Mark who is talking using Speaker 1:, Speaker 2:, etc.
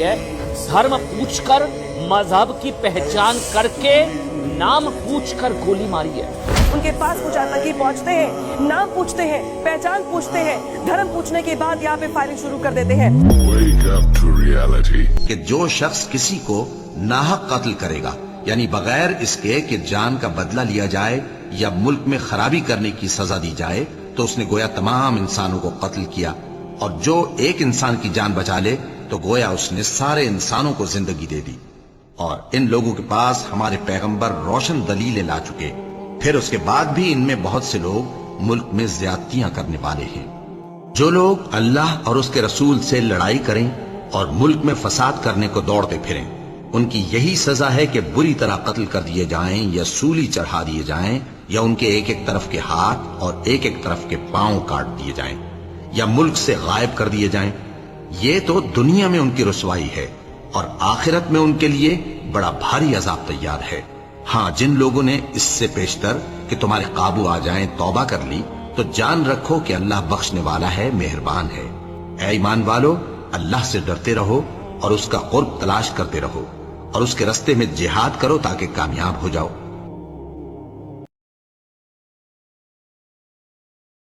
Speaker 1: मारी है, धर्म पूछकर, मजहब की पहचान करके, नाम पूछकर गोली मारी है।
Speaker 2: उनके पास कुछ आतंकी पहुंचते हैं, नाम पूछते हैं, पहचान पूछते हैं, धर्म पूछने के बाद यहाँ पे फायरिंग शुरू कर देते हैं।
Speaker 3: Wake up to reality.
Speaker 4: कि जो शख्स किसी को नाहक कत्ल करेगा, यानी बगैर इसके कि जान का बदला लिया जाए या मुल्क में खराबी करने की सजा दी जाए, तो उसने गोया तमाम इंसानों को कत्ल किया, और जो एक इंसान की जान बचा ले तो गोया उसने सारे इंसानों को जिंदगी दे दी। और इन लोगों के पास हमारे पैगंबर रोशन दलीलें ला चुके, फिर उसके बाद भी इनमें बहुत से लोग मुल्क में ज्यादतियां करने वाले हैं। जो लोग अल्लाह और उसके रसूल से लड़ाई करें और मुल्क में फसाद करने को दौड़ते फिरें, उनकी यही सजा है कि बुरी तरह कत्ल कर दिए जाएं या सूली चढ़ा दिए जाएं, या उनके एक एक तरफ के हाथ और एक एक तरफ के पांव काट दिए जाएं, या मुल्क से गायब कर दिए जाएं। ये तो दुनिया में उनकी रुसवाई है, और आखिरत में उनके लिए बड़ा भारी अजाब तैयार है। हाँ, जिन लोगों ने इससे पेशतर कि तुम्हारे काबू आ जाएं तौबा कर ली, तो जान रखो कि अल्लाह बख्शने वाला है, मेहरबान है। ऐ ईमान वालो, अल्लाह से डरते रहो और उसका कुर्ब तलाश करते रहो, और उसके रास्ते में जिहाद करो ताकि कामयाब हो जाओ।